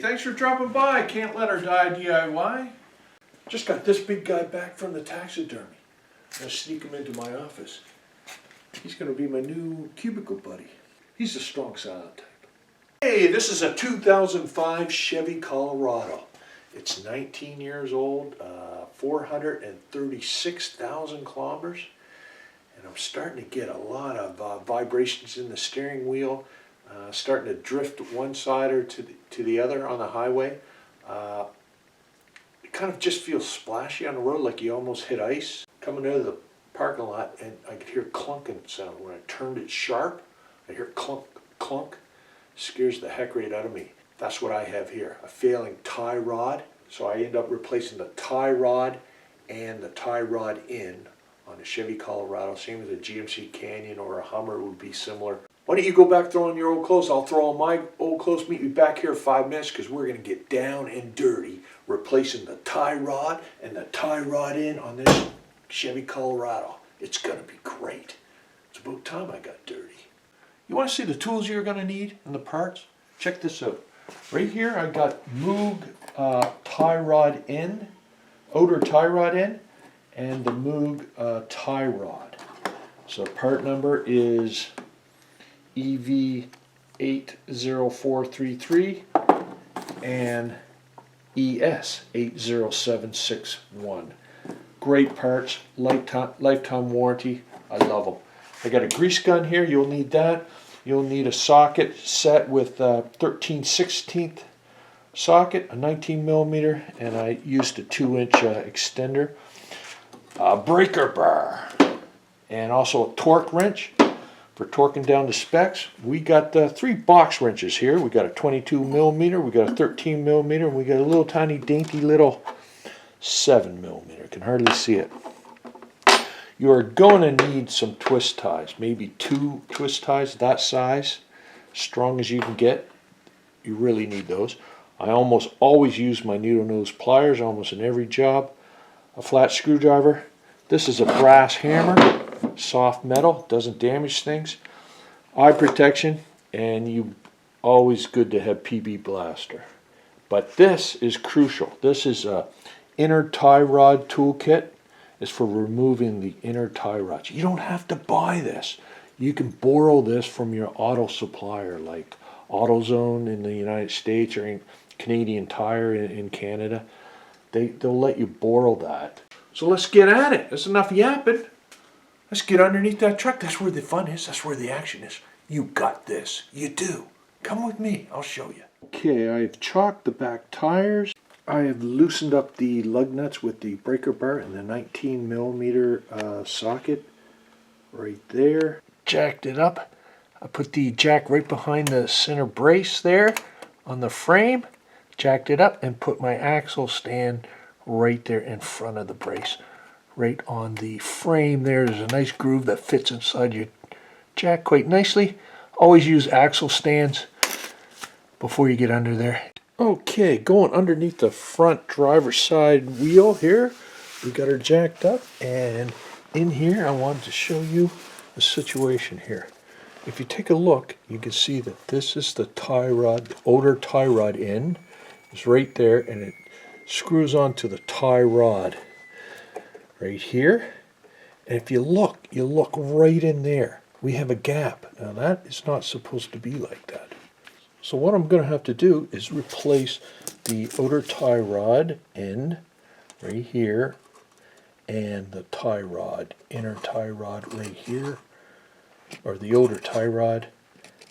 Thanks for dropping by. Can't let her die DIY. Just got this big guy back from the taxidermy. I'm going to sneak him into my office. He's going to be my new cubicle buddy. He's a strong silent type. Hey, this is a 2005 Chevy Colorado. It's 19 years old, 436,000 kilometers. And I'm starting to get a lot of vibrations in the steering wheel. Starting to drift one side or to the other on the highway. It kind of just feels splashy on the road, like you almost hit ice. Coming out of the parking lot, and I could hear clunking sound. When I turned it sharp, I hear clunk, clunk. Scares the heck right out of me. That's what I have here, a failing tie rod. So I end up replacing the tie rod and the tie rod in on the Chevy Colorado. Same as a GMC Canyon or a Hummer would be similar. Why don't you go back throwing your old clothes? I'll throw on my old clothes. Meet me back here in 5 minutes because we're going to get down and dirty replacing the tie rod and the tie rod in on this Chevy Colorado. It's going to be great. It's about time I got dirty. You want to see the tools you're going to need and the parts? Check this out. Right here I got Moog tie rod in, outer tie rod in, and the Moog tie rod. So part number is EV80433 and ES80761. Great parts, lifetime warranty. I love them. I got a grease gun here. You'll need that. You'll need a socket set with 13/16 socket, a 19 millimeter, and I used a 2-inch extender. A breaker bar, and also a torque wrench for torquing down the specs. We got 3 box wrenches here. We got a 22 millimeter, we got a 13 millimeter, and we got a little tiny dainty little 7 millimeter. You can hardly see it. You are going to need some twist ties, maybe 2 twist ties that size, strong as you can get. You really need those. I almost always use my needle nose pliers almost in every job. A flat screwdriver. This is a brass hammer, soft metal, doesn't damage things. Eye protection, and you always good to have PB blaster. But this is crucial. This is a inner tie rod toolkit. It's for removing the inner tie rods. You don't have to buy this. You can borrow this from your auto supplier like AutoZone in the United States or in Canadian Tire in Canada. They'll let you borrow that. So let's get at it. That's enough yapping. Let's get underneath that truck. That's where the fun is. That's where the action is. You got this. You do. Come with me. I'll show you. Okay, I've chalked the back tires. I have loosened up the lug nuts with the breaker bar and the 19 millimeter socket right there. Jacked it up. I put the jack right behind the center brace there on the frame. Jacked it up and put my axle stand right there in front of the brace. Right on the frame there's a nice groove that fits inside your jack quite nicely. Always use axle stands before you get under there. Okay, going underneath the front driver's side wheel here, we got her jacked up, and in here I wanted to show you the situation here. If you take a look, you can see that this is the tie rod, the outer tie rod in. It's right there, and it screws onto the tie rod right here. And if you look right in there. We have a gap. Now that is not supposed to be like that. So what I'm going to have to do is replace the outer tie rod end right here and the tie rod, inner tie rod right here, or the outer tie rod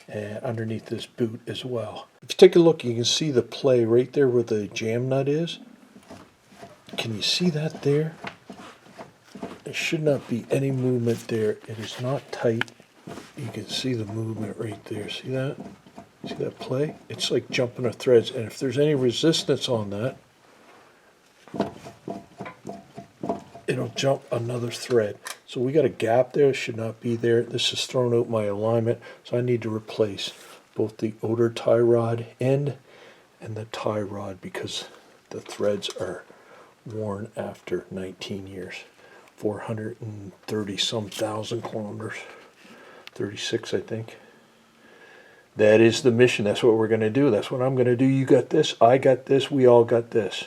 and underneath this boot as well. If you take a look, you can see the play right there where the jam nut is. Can you see that there? There should not be any movement there. It is not tight. You can see the movement right there. See that? See that play? It's like jumping the threads, and if there's any resistance on that, it'll jump another thread. So we got a gap there. It should not be there. This has thrown out my alignment, so I need to replace both the outer tie rod end and the tie rod because the threads are worn after 19 years. 430 some thousand kilometers. 36 I think. That is the mission. That's what we're going to do. That's what I'm going to do. You got this. I got this. We all got this.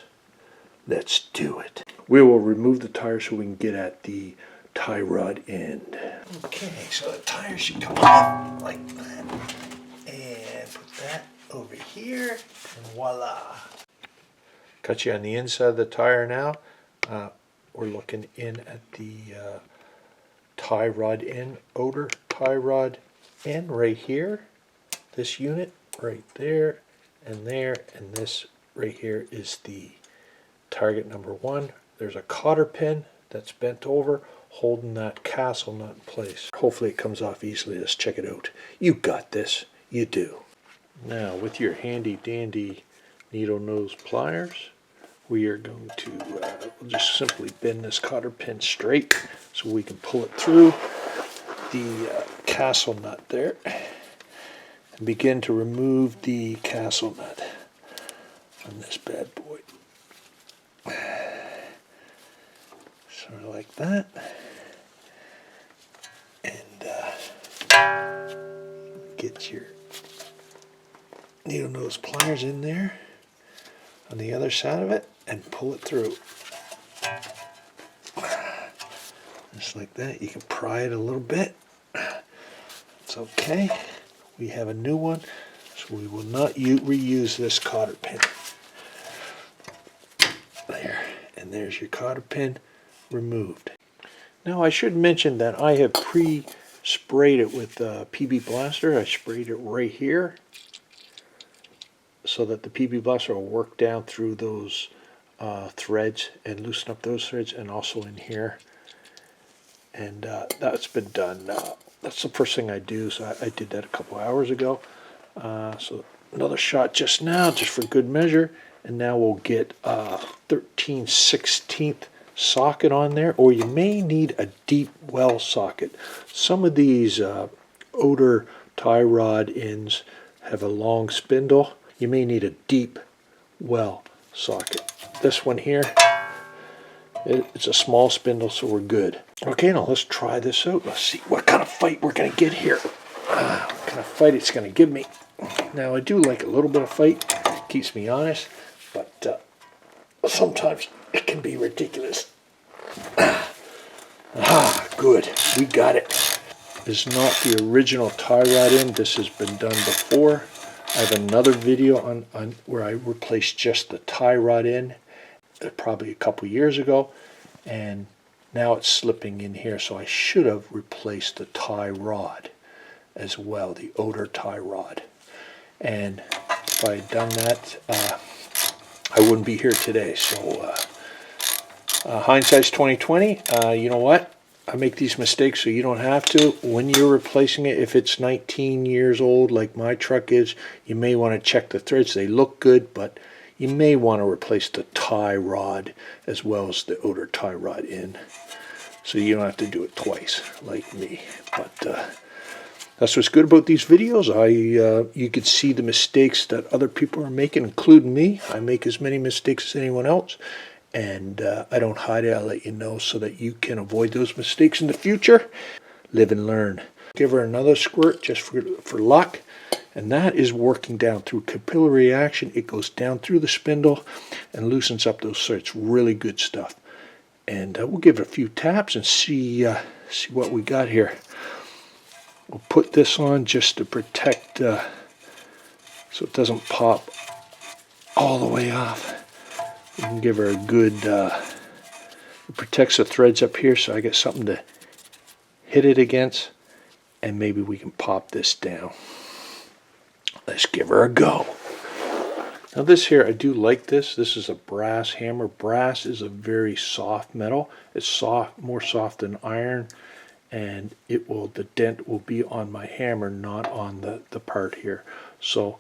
Let's do it. We will remove the tire so we can get at the tie rod end. Okay, so the tire should come off like that. And put that over here. And voila. Cut you on the inside of the tire now. We're looking in at the tie rod end, outer tie rod end right here. This unit right there, and this right here is the target number 1. There's a cotter pin that's bent over holding that castle nut in place. Hopefully it comes off easily. Let's check it out. You got this. You do. Now with your handy dandy needle nose pliers, we are going to we'll just simply bend this cotter pin straight so we can pull it through the castle nut there. Begin to remove the castle nut from this bad boy. Sort of like that. And get your needle nose pliers in there on the other side of it and pull it through. Just like that. You can pry it a little bit. It's okay. We have a new one, so we will not reuse this cotter pin. There, and there's your cotter pin removed. Now I should mention that I have pre-sprayed it with PB Blaster. I sprayed it right here so that the PB Blaster will work down through those threads and loosen up those threads, and also in here. And that's been done. That's the first thing I do, so I did that a couple hours ago. So another shot just now, just for good measure, and now we'll get a 13/16 socket on there, or you may need a deep well socket. Some of these outer tie rod ends have a long spindle. You may need a deep well socket. This one here, it's a small spindle, so we're good. Okay, now let's try this out. Let's see what kind of fight we're going to get here. What kind of fight it's going to give me. Now, I do like a little bit of fight. It keeps me honest, but sometimes it can be ridiculous. Good. We got it. This is not the original tie rod end. This has been done before. I have another video on where I replaced just the tie rod end, probably a couple years ago, and now it's slipping in here, so I should have replaced the tie rod as well, the outer tie rod. And if I had done that, I wouldn't be here today. So hindsight's 2020. You know what? I make these mistakes so you don't have to. When you're replacing it, if it's 19 years old like my truck is, you may want to check the threads. They look good, but you may want to replace the tie rod as well as the outer tie rod end, so you don't have to do it twice like me. But that's what's good about these videos. You can see the mistakes that other people are making, including me. I make as many mistakes as anyone else, and I don't hide it. I'll let you know so that you can avoid those mistakes in the future. Live and learn. Give her another squirt just for luck. And that is working down through capillary action. It goes down through the spindle and loosens up those threads. Really good stuff. And we'll give it a few taps and see what we got here. We'll put this on just to protect so it doesn't pop all the way off. We can give her a good, it protects the threads up here, so I get something to hit it against, and maybe we can pop this down. Let's give her a go. Now this here, I do like this. This is a brass hammer. Brass is a very soft metal. It's soft, more soft than iron, and the dent will be on my hammer, not on the part here. So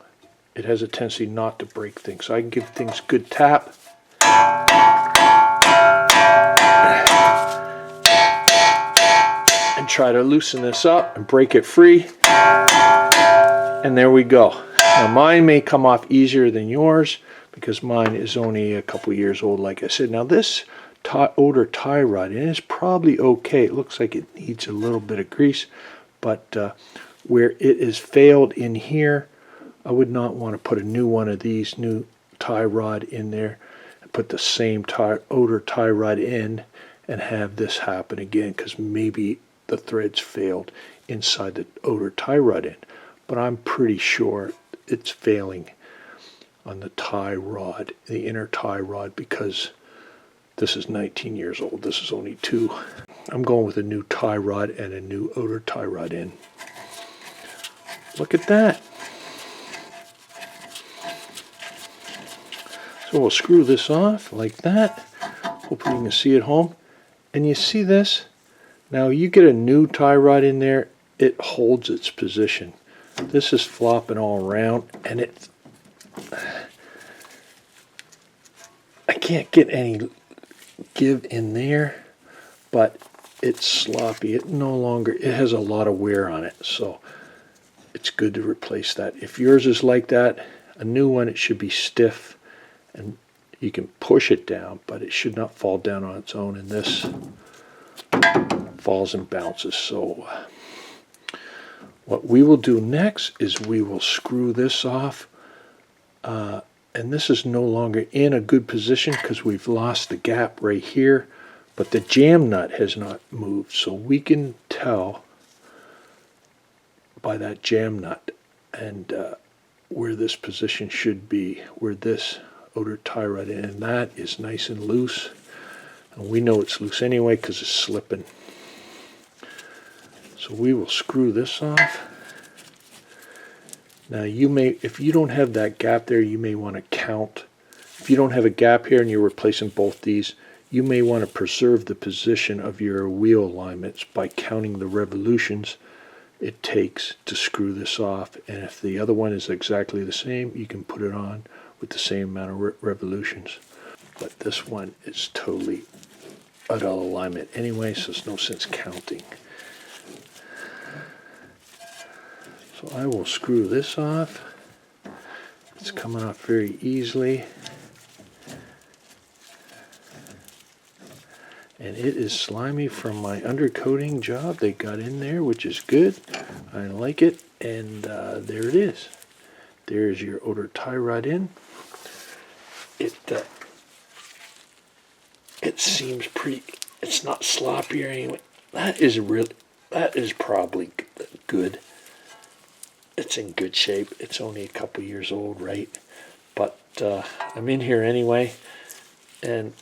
it has a tendency not to break things. So I can give things good tap. And try to loosen this up and break it free. And there we go. Now mine may come off easier than yours because mine is only a couple years old, like I said. Now this outer tie rod is probably okay. It looks like it needs a little bit of grease, but where it is failed in here, I would not want to put a new one of these new tie rod in there and put the same outer tie rod in and have this happen again, because maybe the threads failed inside the outer tie rod end. But I'm pretty sure it's failing on the tie rod, the inner tie rod, because this is 19 years old. This is only 2. I'm going with a new tie rod and a new outer tie rod in. Look at that. So we'll screw this off like that. Hopefully you can see it home. And you see this? Now you get a new tie rod in there, it holds its position. This is flopping all around, and I can't get any give in there, but it's sloppy. It has a lot of wear on it, so it's good to replace that. If yours is like that, a new one, it should be stiff, and you can push it down, but it should not fall down on its own, and this falls and bounces. So what we will do next is we will screw this off, and this is no longer in a good position because we've lost the gap right here, but the jam nut has not moved, so we can tell by that jam nut and where this position should be, where this outer tie rod in, and that is nice and loose, and we know it's loose anyway because it's slipping. So we will screw this off. Now you may, if you don't have that gap there, you may want to count. If you don't have a gap here and you're replacing both these, you may want to preserve the position of your wheel alignments by counting the revolutions it takes to screw this off. And if the other one is exactly the same, you can put it on with the same amount of revolutions. But this one is totally out of alignment anyway, so there's no sense counting. So I will screw this off. It's coming off very easily. And it is slimy from my undercoating job they got in there, which is good. I like it. And there it is. There's your outer tie rod in. It seems pretty, it's not sloppy or anything. That is probably good. It's in good shape. It's only a couple years old, right? But I'm in here anyway, and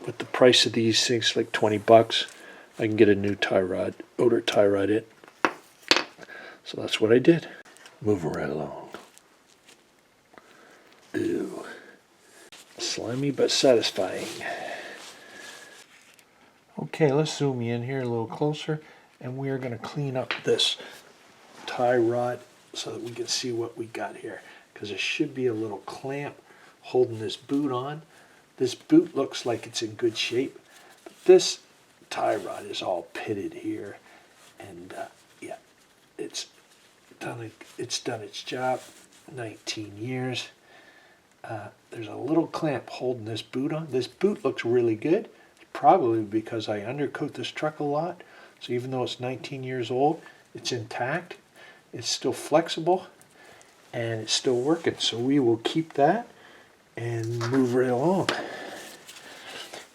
with the price of these things, like 20 bucks, I can get a new tie rod, outer tie rod in. So that's what I did. Moving right along. Ew. Slimy but satisfying. Okay, let's zoom in here a little closer, and we are going to clean up this tie rod so that we can see what we got here, because there should be a little clamp holding this boot on. This boot looks like it's in good shape, but this tie rod is all pitted here, and yeah, it's done its job. 19 years. There's a little clamp holding this boot on. This boot looks really good, probably because I undercoat this truck a lot, so even though it's 19 years old, it's intact. It's still flexible, and it's still working. So we will keep that and move right along.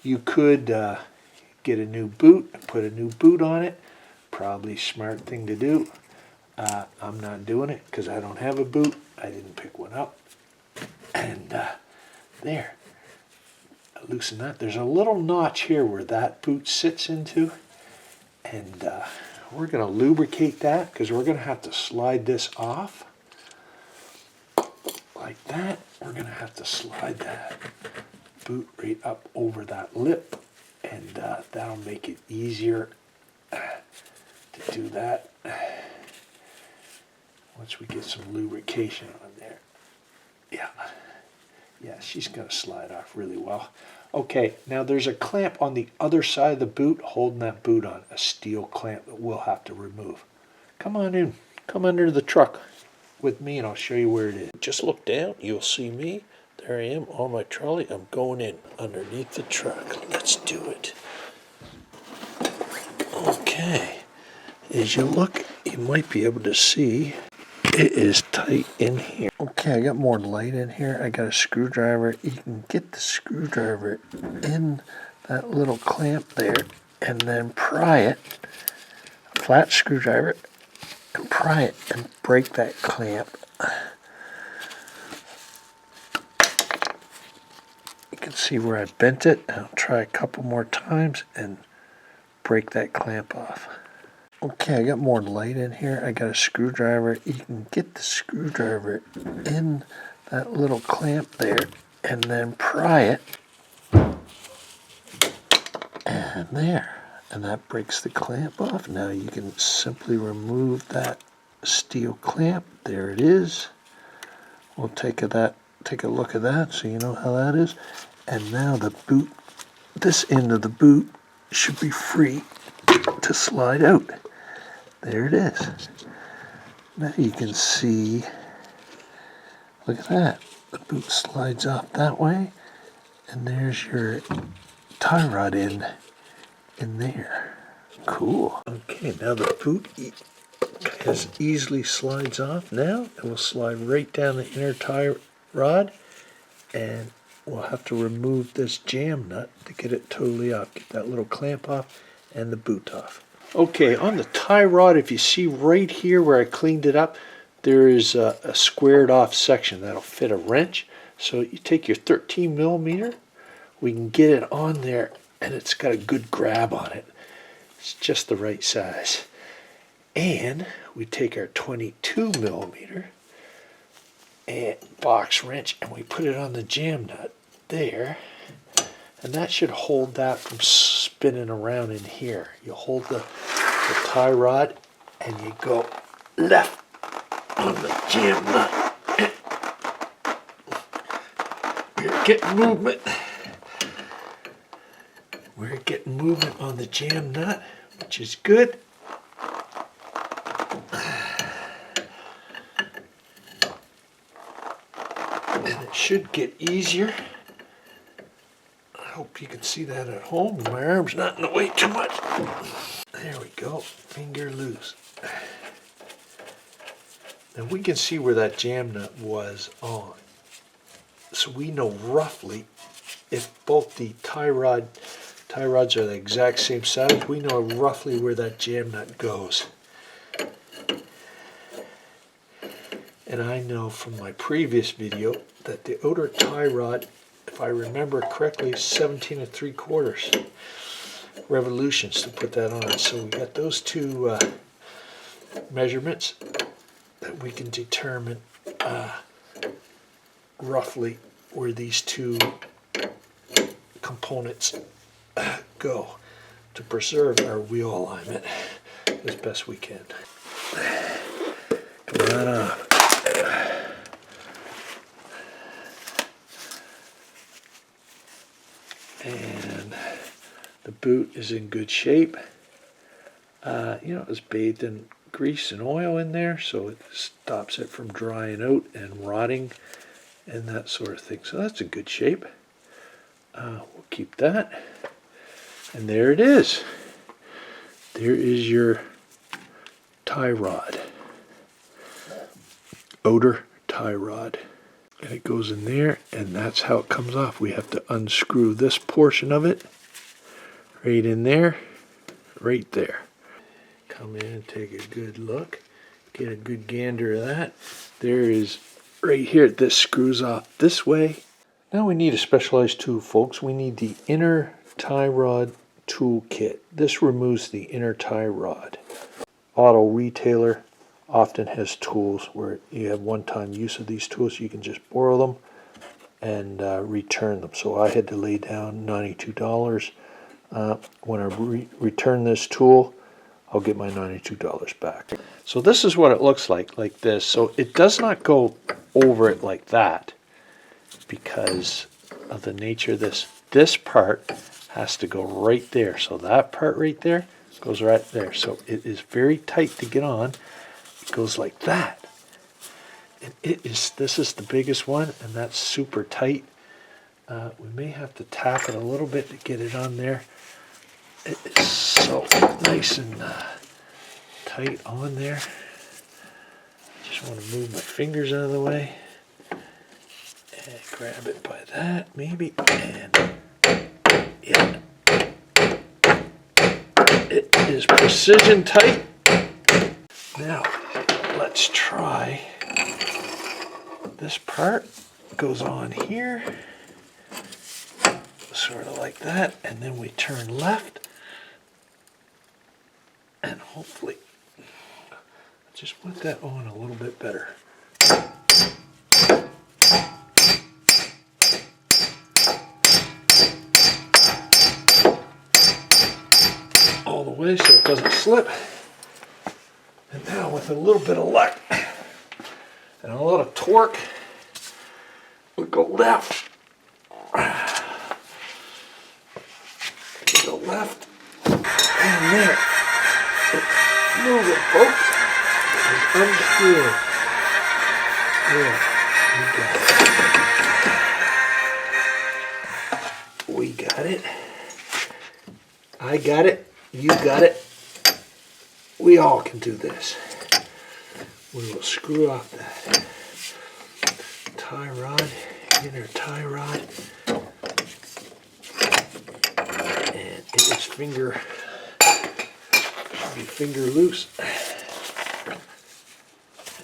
You could get a new boot, put a new boot on it. Probably smart thing to do. I'm not doing it because I don't have a boot. I didn't pick one up. And there. Loosen that. There's a little notch here where that boot sits into, and we're going to lubricate that because we're going to have to slide this off like that. We're going to have to slide that boot right up over that lip, and that'll make it easier to do that once we get some lubrication on there. Yeah, she's going to slide off really well. Okay, now there's a clamp on the other side of the boot holding that boot on, a steel clamp that we'll have to remove. Come on in, come under the truck with me and I'll show you where it is. Just look down, you'll see me. There I am on my trolley. I'm going in underneath the truck. Let's do it. Okay, as you look you might be able to see it is tight in here. Okay, I got more light in here. I got a screwdriver. You can get the screwdriver in that little clamp there and then pry it, a flat screwdriver, and pry it and break that clamp. You can see where I bent it. I'll try a couple more times and break that clamp off. Okay, I got more light in here. I got a screwdriver. You can get the screwdriver in that little clamp there and then pry it. And there. And that breaks the clamp off. Now you can simply remove that steel clamp. There it is. We'll take a look at that so you know how that is. And now the boot, this end of the boot should be free to slide out. There it is. Now you can see, look at that. The boot slides off that way, and there's your tie rod in there. Cool. Okay, now the boot easily slides off now. It will slide right down the inner tie rod, and we'll have to remove this jam nut to get it totally off. Get that little clamp off and the boot off. Okay, on the tie rod, if you see right here where I cleaned it up, there is a squared off section that'll fit a wrench. So you take your 13 millimeter, we can get it on there, and it's got a good grab on it. It's just the right size. And we take our 22 millimeter and box wrench, and we put it on the jam nut there. And that should hold that from spinning around in here. You hold the tie rod and you go left on the jam nut. We're getting movement. We're getting movement on the jam nut, which is good. And it should get easier. I hope you can see that at home. My arm's not in the way too much. There we go. Finger loose. Now we can see where that jam nut was on. So we know roughly if both the tie rods are the exact same size, we know roughly where that jam nut goes. And I know from my previous video that the outer tie rod, if I remember correctly, 17 3/4 revolutions to put that on. So we got those two measurements that we can determine roughly where these two components go to preserve our wheel alignment as best we can. Come on off. And the boot is in good shape. It was bathed in grease and oil in there, so it stops it from drying out and rotting and that sort of thing. So that's in good shape. We'll keep that. And there it is. There is your tie rod. Outer tie rod. And it goes in there, and that's how it comes off. We have to unscrew this portion of it right in there, right there. Come in and take a good look. Get a good gander of that. There is right here, this screws off this way. Now we need a specialized tool, folks. We need the inner tie rod tool kit. This removes the inner tie rod. Auto retailer often has tools where you have one-time use of these tools. You can just borrow them and return them. So I had to lay down $92. When I return this tool, I'll get my $92 back. So this is what it looks like this. So it does not go over it like that because of the nature of this. This part has to go right there. So that part right there goes right there. So it is very tight to get on. It goes like that. And this is the biggest one, and that's super tight. We may have to tap it a little bit to get it on there. It is so nice and tight on there. Just want to move my fingers out of the way. And grab it by that, maybe. And yeah. It is precision tight. Now, let's try this part. Goes on here. Sort of like that. And then we turn left. And hopefully, just put that on a little bit better. All the way so it doesn't slip. And now with a little bit of luck and a lot of torque, we go left. We go left. And there. It's moving, folks. It's unscrewed. Yeah, we got it. I got it. You got it. We all can do this. We will screw off that tie rod, inner tie rod, and it is finger, should be finger loose.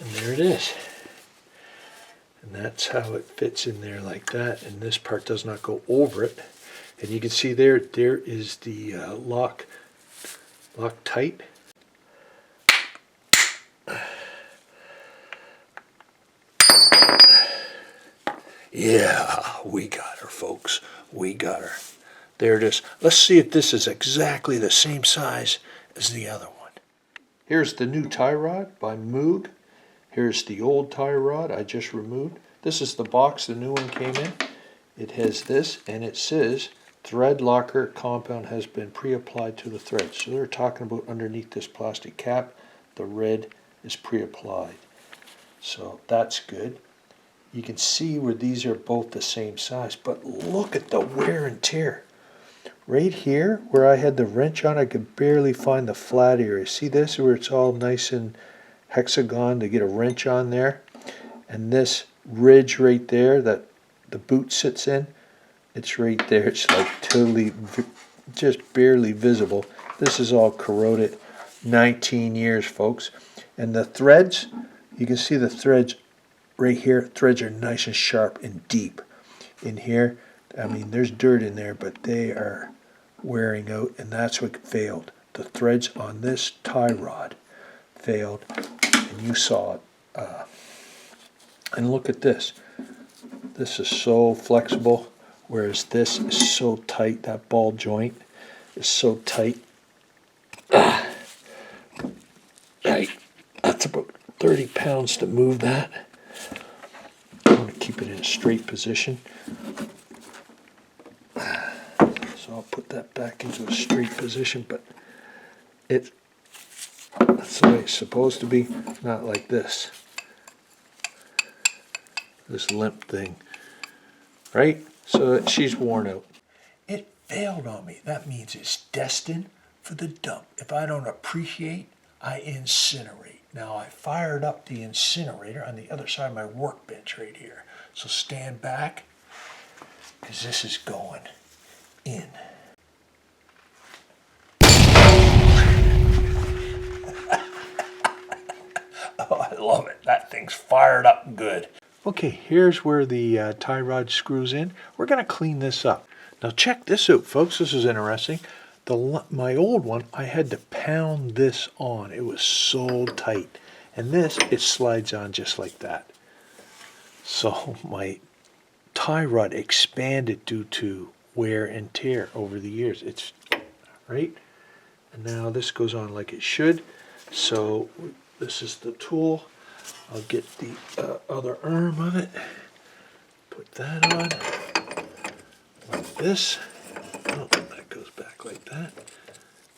And there it is. And that's how it fits in there like that. And this part does not go over it. And you can see there is the lock tight. Yeah, we got her, folks. We got her. There it is. Let's see if this is exactly the same size as the other one. Here's the new tie rod by Moog. Here's the old tie rod I just removed. This is the box the new one came in. It has this, and it says thread locker compound has been pre-applied to the thread. So they're talking about underneath this plastic cap, the red is pre-applied. So that's good. You can see where these are both the same size, but look at the wear and tear. Right here, where I had the wrench on, I could barely find the flat area. See this, where it's all nice and hexagon to get a wrench on there? And this ridge right there that the boot sits in, it's right there. It's like totally, just barely visible. This is all corroded. 19 years, folks. And the threads, you can see the threads right here. Threads are nice and sharp and deep. In here, I mean, there's dirt in there, but they are wearing out, and that's what failed. The threads on this tie rod failed, and you saw it. And look at this. This is so flexible, whereas this is so tight. That ball joint is so tight. That's about 30 pounds to move that. I want to keep it in a straight position. So I'll put that back into a straight position, but that's the way it's supposed to be, not like this. This limp thing, right? So she's worn out. It failed on me. That means it's destined for the dump. If I don't appreciate, I incinerate. Now I fired up the incinerator on the other side of my workbench right here. So stand back, because this is going in. Oh, I love it. That thing's fired up good. Okay, here's where the tie rod screws in. We're going to clean this up. Now check this out, folks. This is interesting. My old one, I had to pound this on. It was so tight. And this, it slides on just like that. So my tie rod expanded due to wear and tear over the years. It's right. And now this goes on like it should. So this is the tool. I'll get the other arm of it. Put that on. Like this. Oh, that goes back like that.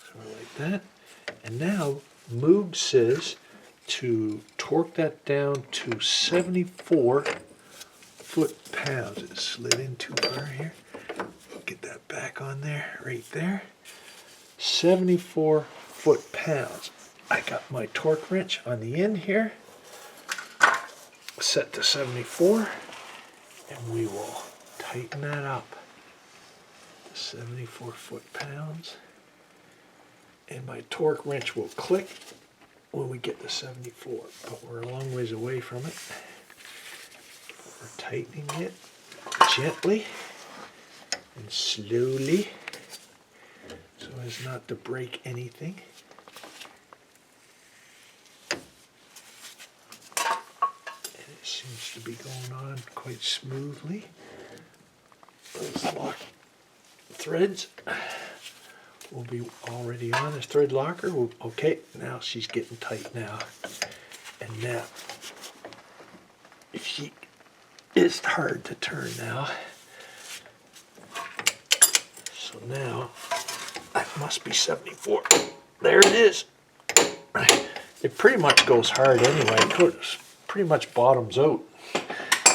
Sort of like that. And now Moog says to torque that down to 74 foot-pounds. It slid in too far here. Get that back on there, right there. 74 foot-pounds. I got my torque wrench on the end here, set to 74, and we will tighten that up to 74 foot-pounds. And my torque wrench will click when we get to 74, but we're a long ways away from it. We're tightening it gently and slowly so as not to break anything. And it seems to be going on quite smoothly. Those lock threads will be already on this thread locker. Okay, now she's getting tight now. And now, she is hard to turn now. So now, that must be 74. There it is. It pretty much goes hard anyway. It pretty much bottoms out.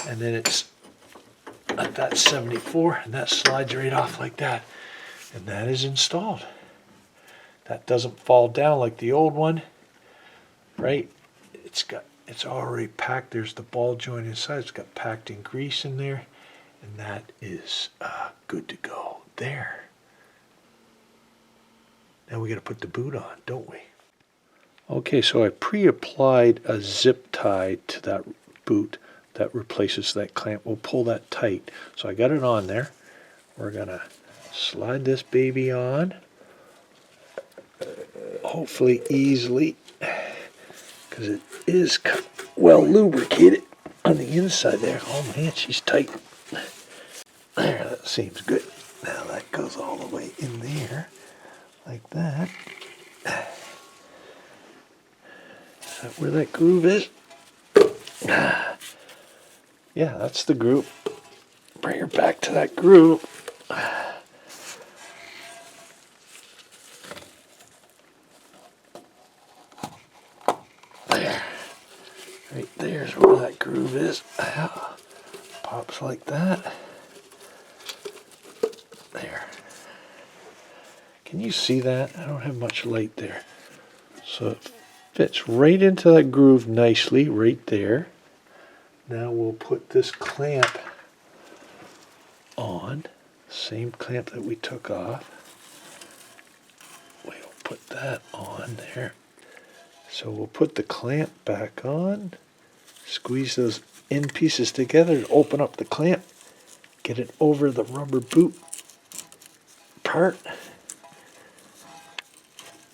And then it's at that 74, and that slides right off like that. And that is installed. That doesn't fall down like the old one, right? It's already packed. There's the ball joint inside. It's got packed in grease in there, and that is good to go there. Now we got to put the boot on, don't we? Okay, so I pre-applied a zip tie to that boot that replaces that clamp. We'll pull that tight. So I got it on there. We're gonna slide this baby on, hopefully easily, because it is well lubricated on the inside there. Oh man, she's tight. There, that seems good. Now that goes all the way in there, like that. Is that where that groove is? Yeah, that's the groove. Bring her back to that groove. There. Right there's where that groove is. Pops like that. There. Can you see that? I don't have much light there. So it fits right into that groove nicely right there. Now we'll put this clamp on, same clamp that we took off. We'll put that on there. So we'll put the clamp back on, squeeze those end pieces together to open up the clamp, get it over the rubber boot part.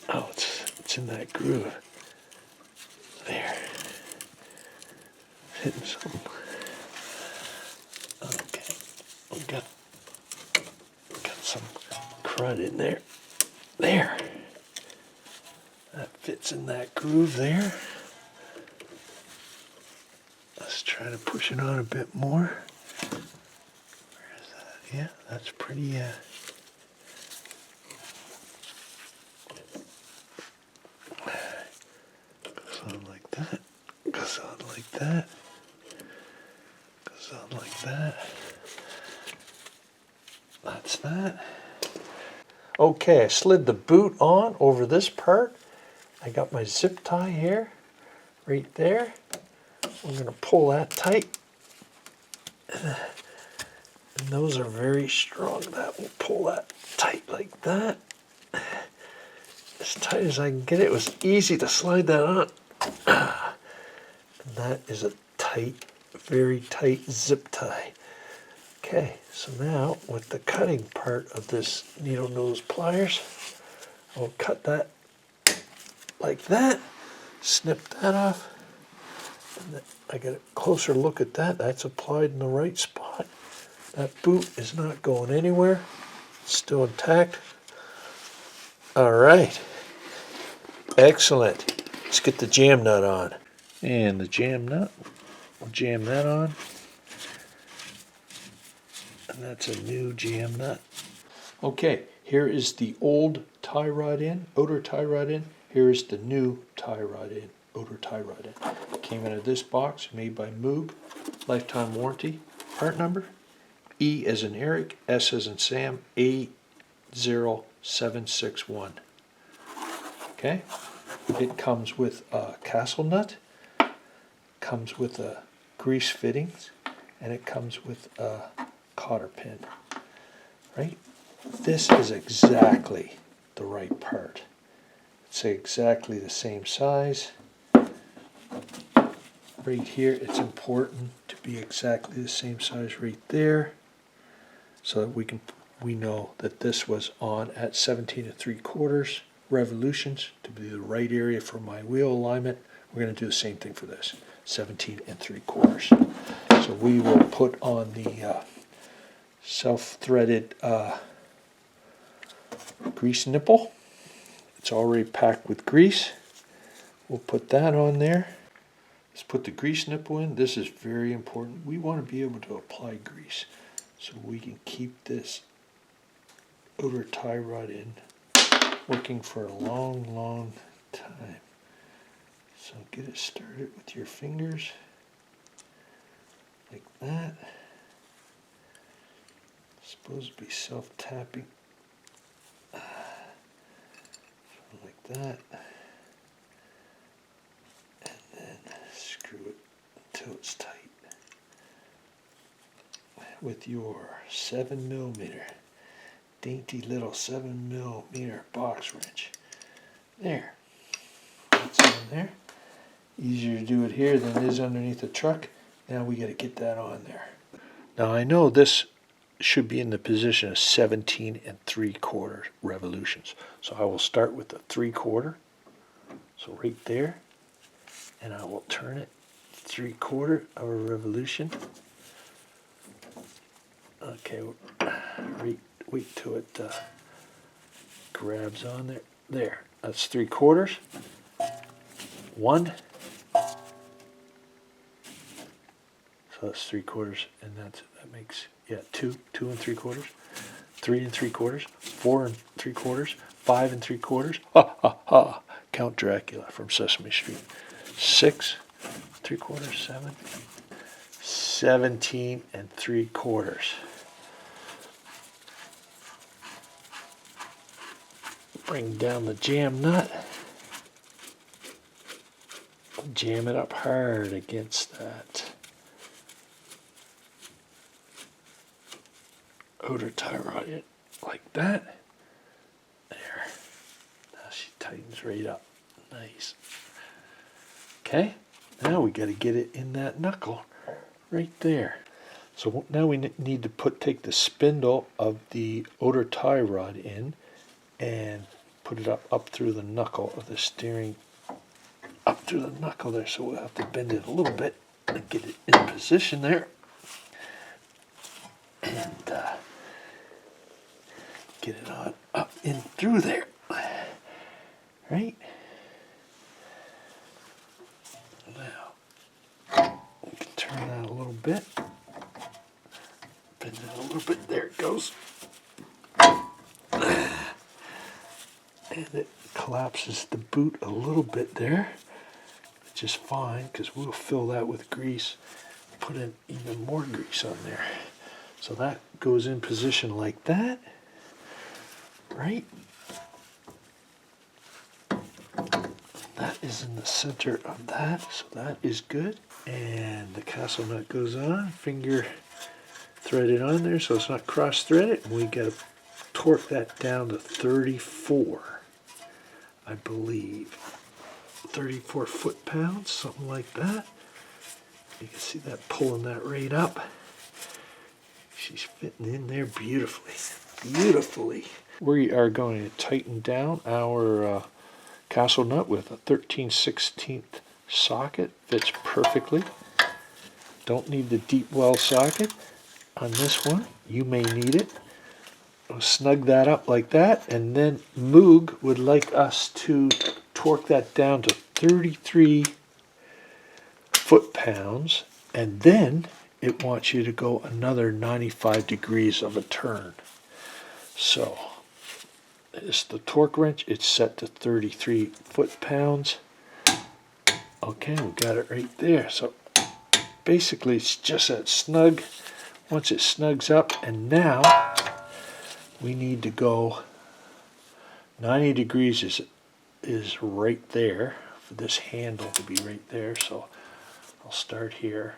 Oh, it's in that groove. There. Hitting something. Okay. We got some crud in there. There. That fits in that groove there. Let's try to push it on a bit more. Where is that? Yeah, that's pretty goes on like that. Goes on like that. Goes on like that. That's that. Okay, I slid the boot on over this part. I got my zip tie here, right there. I'm going to pull that tight. And those are very strong. That will pull that tight like that. As tight as I can get it. It was easy to slide that on. And that is a tight, very tight zip tie. Okay, so now with the cutting part of this needle nose pliers, I'll cut that like that, snip that off. And then I get a closer look at that. That's applied in the right spot. That boot is not going anywhere. It's still intact. All right. Excellent. Let's get the jam nut on. And the jam nut, we'll jam that on. And that's a new jam nut. Okay, here is the old tie rod in, outer tie rod in. Here is the new tie rod in, outer tie rod in. Came out of this box, made by Moog, lifetime warranty. Part number, E as in Eric, S as in Sam, A0761. Okay, It comes with a castle nut, comes with a grease fittings, and it comes with a cotter pin. Right? This is exactly the right part. It's exactly the same size. Right here, it's important to be exactly the same size right there, so that we know that this was on at 17 3/4 revolutions to be the right area for my wheel alignment. We're going to do the same thing for this, 17 3/4. So we will put on the self-threaded grease nipple. It's already packed with grease. We'll put that on there. Let's put the grease nipple in. This is very important. We want to be able to apply grease so we can keep this outer tie rod in working for a long, long time. So get it started with your fingers like that. It's supposed to be self-tapping. Like that. And then screw it until it's tight with your 7mm, dainty little 7mm box wrench. There. That's on there. Easier to do it here than it is underneath the truck. Now we got to get that on there. Now I know this should be in the position of 17 3/4 revolutions. So I will start with the 3/4. So right there. And I will turn it 3/4 of a revolution. Okay, wait till it grabs on there. There, that's 3/4. 1. So that's 3/4, and that makes 2 3/4, 3 3/4, 4 3/4, 5 3/4. Ha ha ha! Count Dracula from Sesame Street. 6 3/4, 7, 17 3/4. Bring down the jam nut. Jam it up hard against that outer tie rod, like that. There. Now she tightens right up. Nice. Okay. Now we got to get it in that knuckle right there. So now we need to take the spindle of the outer tie rod in and put it up through the knuckle of the steering, up through the knuckle there. So we'll have to bend it a little bit and get it in position there. And get it on up in through there. Right? Now, we can turn that a little bit. Bend it a little bit. There it goes. And it collapses the boot a little bit there. Which is fine, because we'll fill that with grease. Put in even more grease on there. So that goes in position like that. Right? That is in the center of that, so that is good. And the castle nut goes on, finger threaded on there so it's not cross-threaded. And we got to torque that down to 34, I believe. 34 foot-pounds, something like that. You can see that pulling that right up. She's fitting in there beautifully. Beautifully. We are going to tighten down our castle nut with a 13/16 socket. Fits perfectly. Don't need the deep well socket on this one. You may need it. I'll snug that up like that, and then Moog would like us to torque that down to 33 foot-pounds, and then it wants you to go another 95 degrees of a turn. So it's the torque wrench. It's set to 33 foot-pounds. Okay, we got it right there. So basically it's just that snug. Once it snugs up, and now we need to go 90 degrees is is right there, for this handle to be right there. So I'll start here,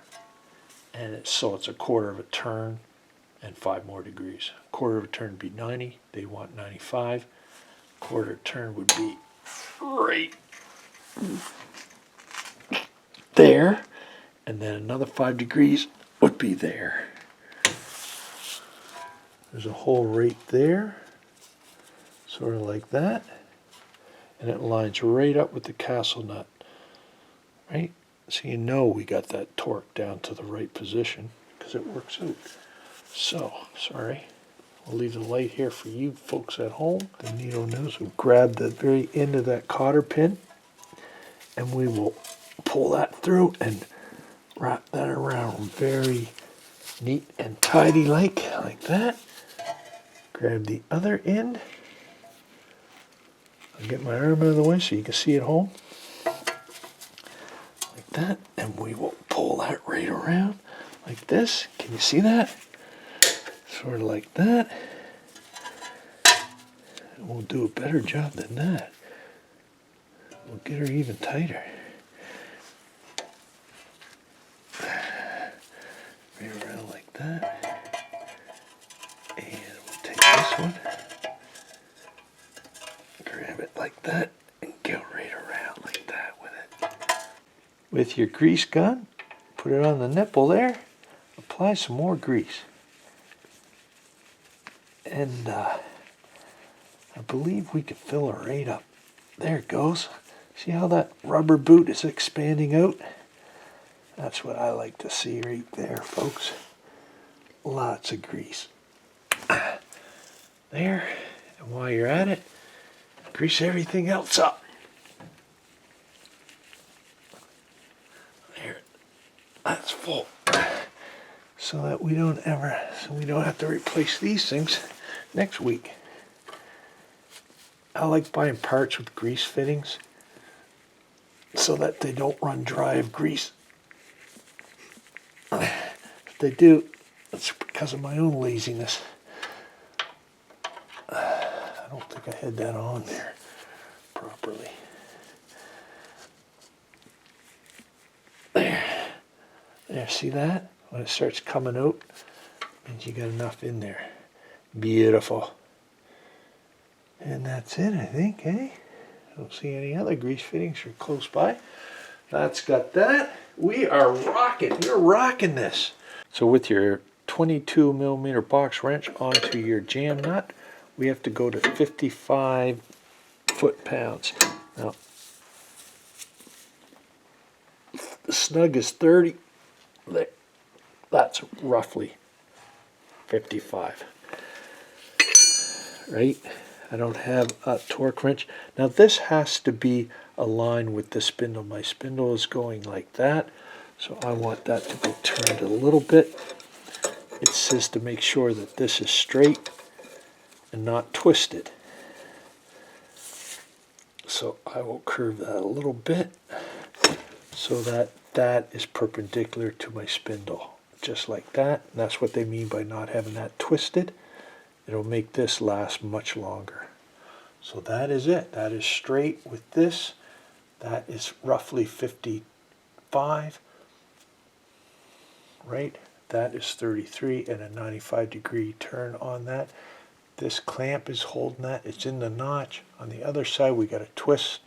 and it's a quarter of a turn and 5 more degrees. Quarter of a turn would be 90, they want 95. Quarter turn would be right there, and then another 5 degrees would be there. There's a hole right there, sort of like that, and it lines right up with the castle nut, right? So you know we got that torque down to the right position because it works out. So, sorry, we'll leave the light here for you folks at home. The needle nose will grab the very end of that cotter pin, and we will pull that through and wrap that around very neat and tidy like that. Grab the other end. I'll get my arm out of the way so you can see at home. Like that, and we will pull that right around like this. Can you see that? Sort of like that. And we'll do a better job than that. We'll get her even tighter. Right around like that. And we'll take this one, grab it like that, and go right around like that with it. With your grease gun, put it on the nipple there, apply some more grease. And I believe we could fill it right up. There it goes. See how that rubber boot is expanding out? That's what I like to see right there, folks. Lots of grease. There. And while you're at it, grease everything else up. There. That's full. So that we don't have to replace these things next week. I like buying parts with grease fittings so that they don't run dry of grease. If they do, it's because of my own laziness. I don't think I had that on there properly. There, see that? When it starts coming out, means you got enough in there. Beautiful. And that's it, I think, eh? I don't see any other grease fittings are close by. That's got that. We are rocking. We're rocking this. So with your 22mm box wrench onto your jam nut, we have to go to 55 foot-pounds. Now, the snug is 30. That's roughly 55. Right? I don't have a torque wrench. Now this has to be aligned with the spindle. My spindle is going like that, so I want that to be turned a little bit. It says to make sure that this is straight and not twisted. So I will curve that a little bit so that that is perpendicular to my spindle, just like that. And that's what they mean by not having that twisted. It'll make this last much longer. So that is it. That is straight with this. That is roughly 55, right? That is 33 and a 95-degree turn on that. This clamp is holding that. It's in the notch. On the other side, we got a twist,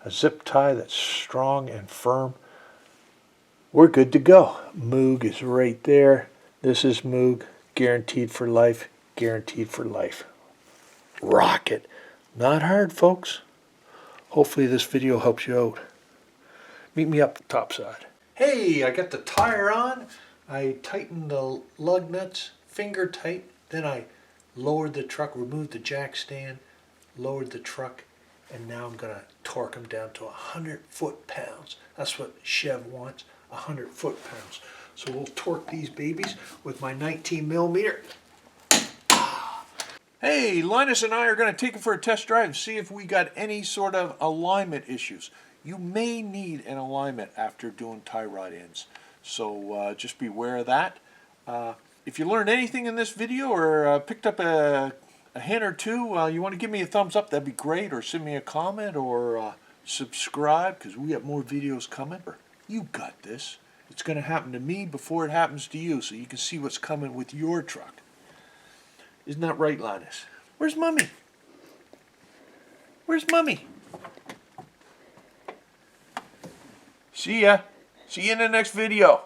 a zip tie that's strong and firm. We're good to go. Moog is right there. This is Moog, guaranteed for life. Guaranteed for life. Rock it. Not hard, folks. Hopefully this video helps you out. Meet me up the top side. Hey, I got the tire on. I tightened the lug nuts, finger tight. Then I lowered the truck, removed the jack stand, lowered the truck, and now I'm going to torque them down to 100 foot-pounds. That's what Chev wants, 100 foot-pounds. So we'll torque these babies with my 19mm. Hey, Linus and I are going to take it for a test drive and see if we got any sort of alignment issues. You may need an alignment after doing tie rod ends, so just beware of that. If you learned anything in this video or picked up a a hint or two, you want to give me a thumbs up, that'd be great, or send me a comment, or subscribe, because we got more videos coming. You got this. It's going to happen to me before it happens to you, so you can see what's coming with your truck. Isn't that right, Linus? Where's Mummy? Where's Mummy? See ya. See you in the next video.